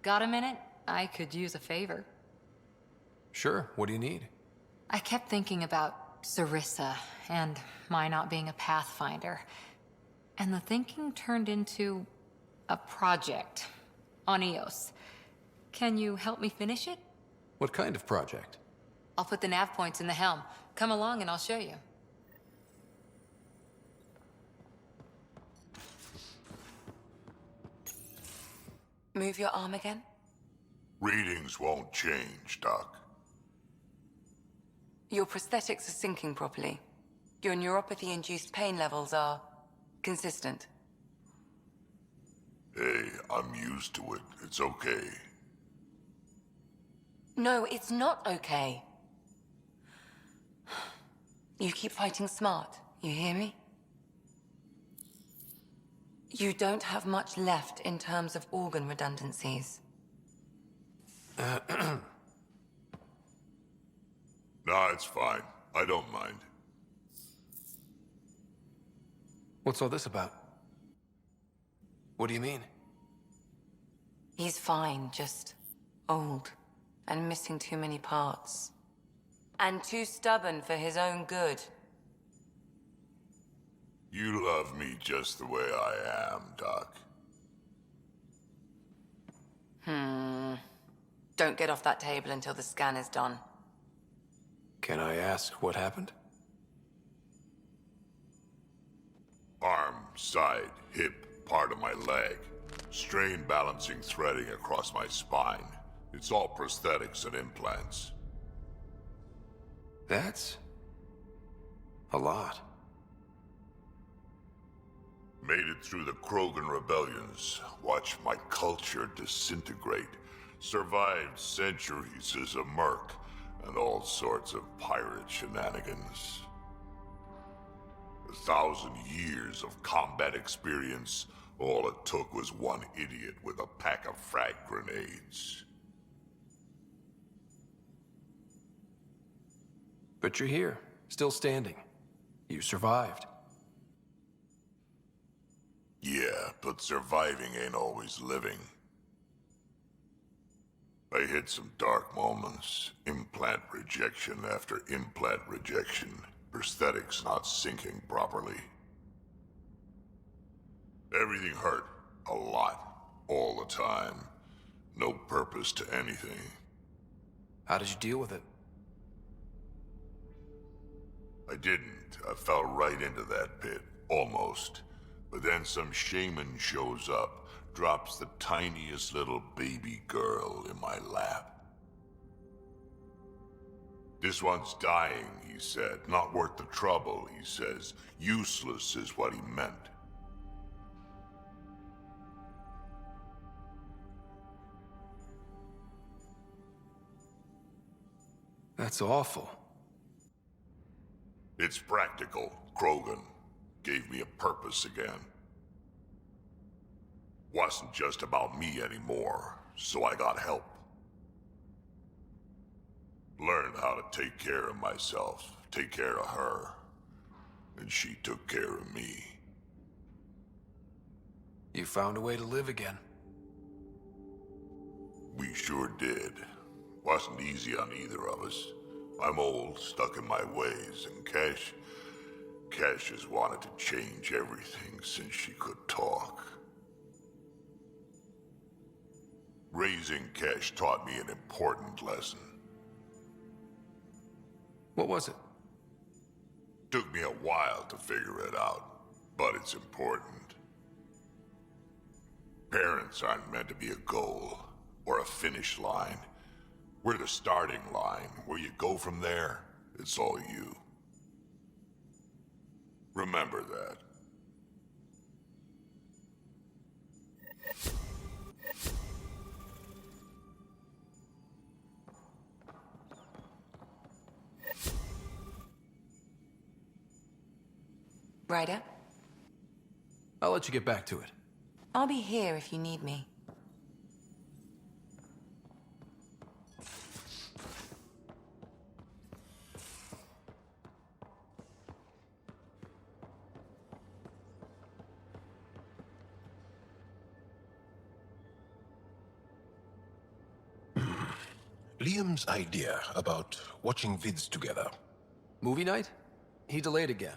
Got a minute? I could use a favor. Sure, what do you need? I kept thinking about Sarissa and my not being a Pathfinder. And the thinking turned into a project on Eos. Can you help me finish it? What kind of project? I'll put the nav points in the helm. Come along and I'll show you. Move your arm again. Readings won't change, Doc. Your prosthetics are syncing properly. Your neuropathy-induced pain levels are consistent. Hey, I'm used to it. It's okay. No, it's not okay. You keep fighting smart, you hear me? You don't have much left in terms of organ redundancies. Nah, it's fine. I don't mind. What's all this about? What do you mean? He's fine, just old and missing too many parts. And too stubborn for his own good. You love me just the way I am, Doc. Don't get off that table until the scan is done. Can I ask what happened? Arm, side, hip, part of my leg. Strain balancing threading across my spine. It's all prosthetics and implants. That's a lot. Made it through the Krogan rebellions. Watched my culture disintegrate. Survived centuries as a merc. And all sorts of pirate shenanigans. 1,000 years of combat experience. All it took was one idiot with a pack of frag grenades. But you're here, still standing. You survived. Yeah, but surviving ain't always living. I hit some dark moments. Implant rejection after implant rejection. Prosthetics not syncing properly. Everything hurt. A lot. All the time. No purpose to anything. How did you deal with it? I didn't. I fell right into that pit. Almost. But then some shaman shows up. Drops the tiniest little baby girl in my lap. This one's dying, he said. Not worth the trouble, he says. Useless is what he meant. That's awful. It's practical. Krogan gave me a purpose again. Wasn't just about me anymore, so I got help. Learned how to take care of myself, take care of her. And she took care of me. You found a way to live again. We sure did. Wasn't easy on either of us. I'm old, stuck in my ways, and Cash has wanted to change everything since she could talk. Raising Cash taught me an important lesson. What was it? Took me a while to figure it out, but it's important. Parents aren't meant to be a goal or a finish line. We're the starting line. Where you go from there, it's all you. Remember that. Ryder, I'll let you get back to it. I'll be here if you need me. Liam's idea about watching vids together. Movie night? He delayed again,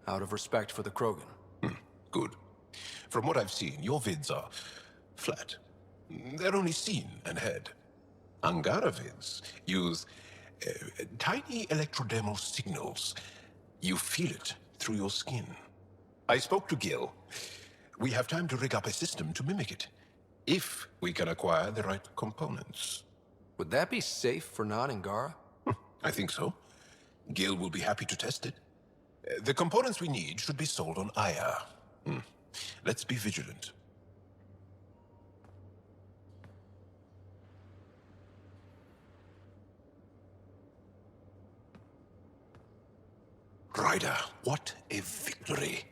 out of respect for the Krogan. Good. From what I've seen, your vids are flat. They're only seen and heard. Angara vids use tiny electrodermal signals. You feel it through your skin. I spoke to Gil. We have time to rig up a system to mimic it, if we can acquire the right components. Would that be safe for non-Angara? I think so. Gil will be happy to test it. The components we need should be sold on Aya. Let's be vigilant. Ryder, what a victory!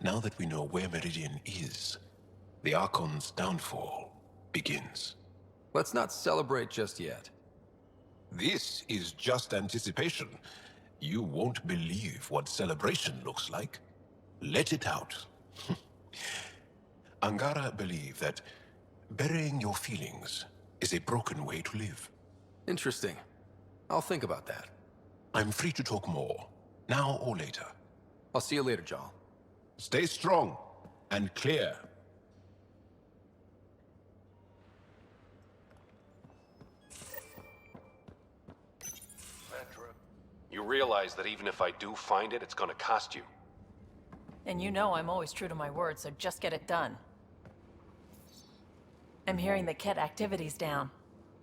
Now that we know where Meridian is, the Archon's downfall begins. Let's not celebrate just yet. This is just anticipation. You won't believe what celebration looks like. Let it out. Angara believe that burying your feelings is a broken way to live. Interesting. I'll think about that. I'm free to talk more, now or later. I'll see you later, Jal. Stay strong and clear. You realize that even if I do find it, it's gonna cost you. And you know I'm always true to my word, so just get it done. I'm hearing the Ket activity's down.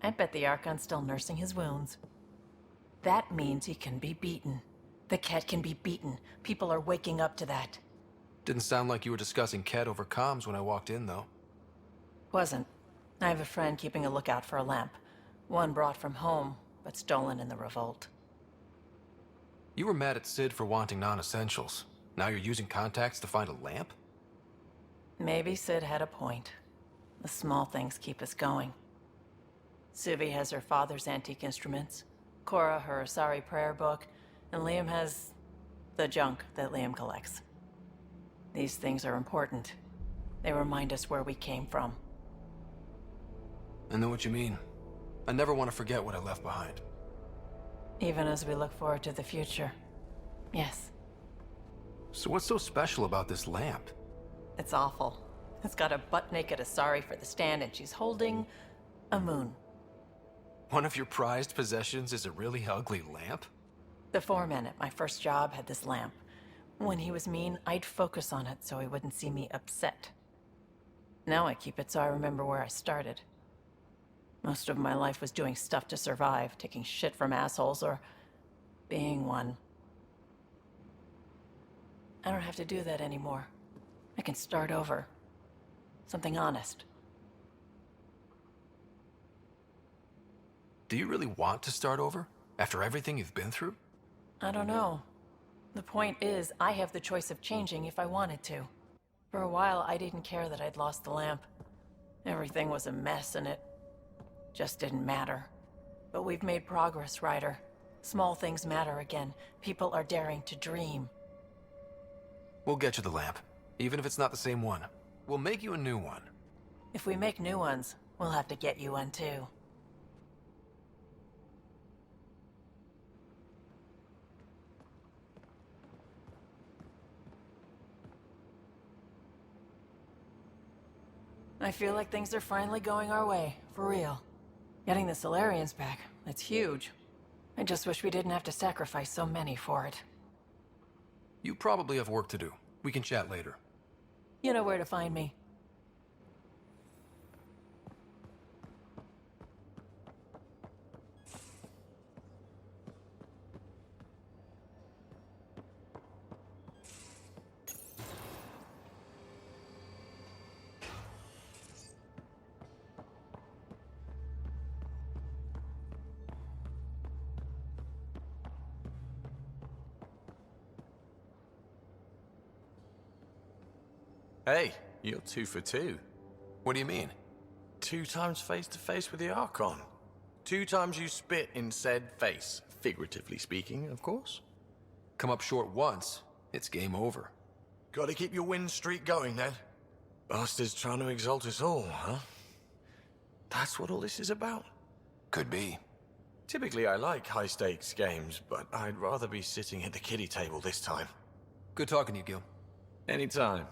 I bet the Archon's still nursing his wounds. That means he can be beaten. The Ket can be beaten. People are waking up to that. Didn't sound like you were discussing Ket over comms when I walked in, though. Wasn't. I have a friend keeping a lookout for a lamp. One brought from home, but stolen in the revolt. You were mad at Sid for wanting non-essentials. Now you're using contacts to find a lamp? Maybe Sid had a point. The small things keep us going. Suvi has her father's antique instruments, Cora her Asari prayer book, and Liam has the junk that Liam collects. These things are important. They remind us where we came from. I know what you mean. I never want to forget what I left behind. Even as we look forward to the future. Yes. So what's so special about this lamp? It's awful. It's got a butt-naked Asari for the stand, and she's holding a moon. One of your prized possessions is a really ugly lamp? The foreman at my first job had this lamp. When he was mean, I'd focus on it so he wouldn't see me upset. Now I keep it so I remember where I started. Most of my life was doing stuff to survive, taking shit from assholes, or being one. I don't have to do that anymore. I can start over. Something honest. Do you really want to start over? After everything you've been through? I don't know. The point is, I have the choice of changing if I wanted to. For a while, I didn't care that I'd lost the lamp. Everything was a mess, and it just didn't matter. But we've made progress, Ryder. Small things matter again. People are daring to dream. We'll get you the lamp, even if it's not the same one. We'll make you a new one. If we make new ones, we'll have to get you one too. I feel like things are finally going our way, for real. Getting the Solarians back, that's huge. I just wish we didn't have to sacrifice so many for it. You probably have work to do. We can chat later. You know where to find me. Hey, you're 2 for 2. What do you mean? 2 times face to face with the Archon. 2 times you spit in said face. Figuratively speaking, of course. Come up short once, it's game over. Gotta keep your win streak going then. Bastard's trying to exalt us all, huh? That's what all this is about? Could be. Typically I like high stakes games, but I'd rather be sitting at the kiddie table this time. Good talking to you, Gil. Anytime.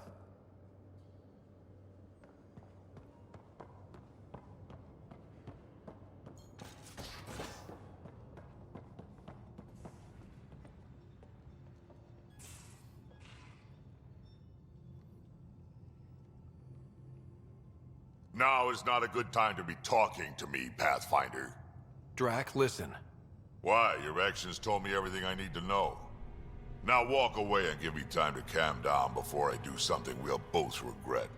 Now is not a good time to be talking to me, Pathfinder. Drac, listen. Why? Your actions told me everything I need to know. Now walk away and give me time to calm down before I do something we'll both regret.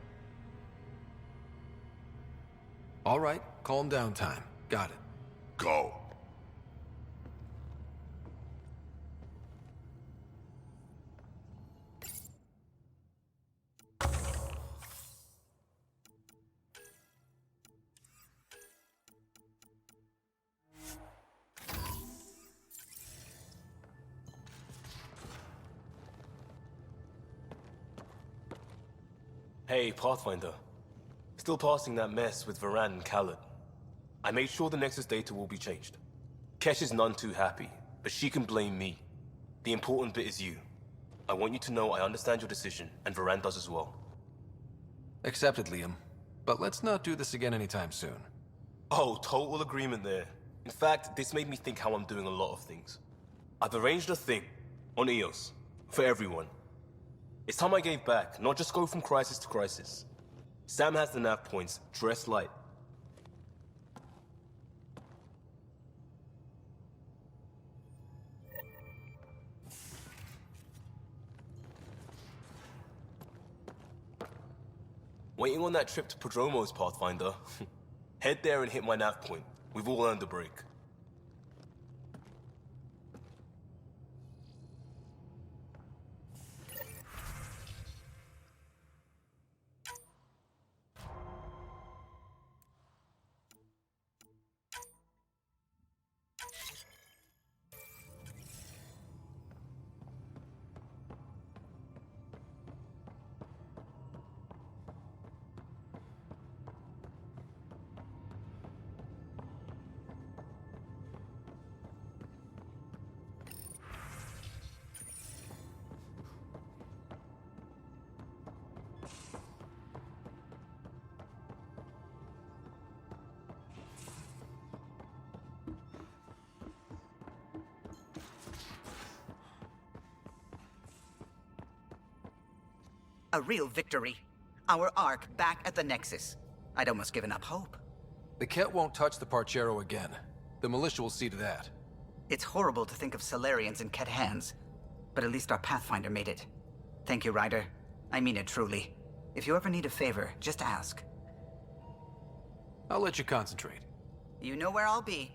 All right, calm down time. Got it. Go. Hey, Pathfinder. Still passing that mess with Varan and Khaled. I made sure the Nexus data will be changed. Kesh is none too happy, but she can blame me. The important bit is you. I want you to know I understand your decision, and Varan does as well. Accepted, Liam. But let's not do this again anytime soon. Oh, total agreement there. In fact, this made me think how I'm doing a lot of things. I've arranged a thing on EOS for everyone. It's time I gave back, not just go from crisis to crisis. Sam has the nav points, dress light. Waiting on that trip to Prodromos, Pathfinder. Head there and hit my nav point. We've all earned a break. A real victory. Our Ark back at the Nexus. I'd almost given up hope. The Ket won't touch the Parchero again. The militia will see to that. It's horrible to think of Solarians in Ket hands, but at least our Pathfinder made it. Thank you, Ryder. I mean it truly. If you ever need a favor, just ask. I'll let you concentrate. You know where I'll be.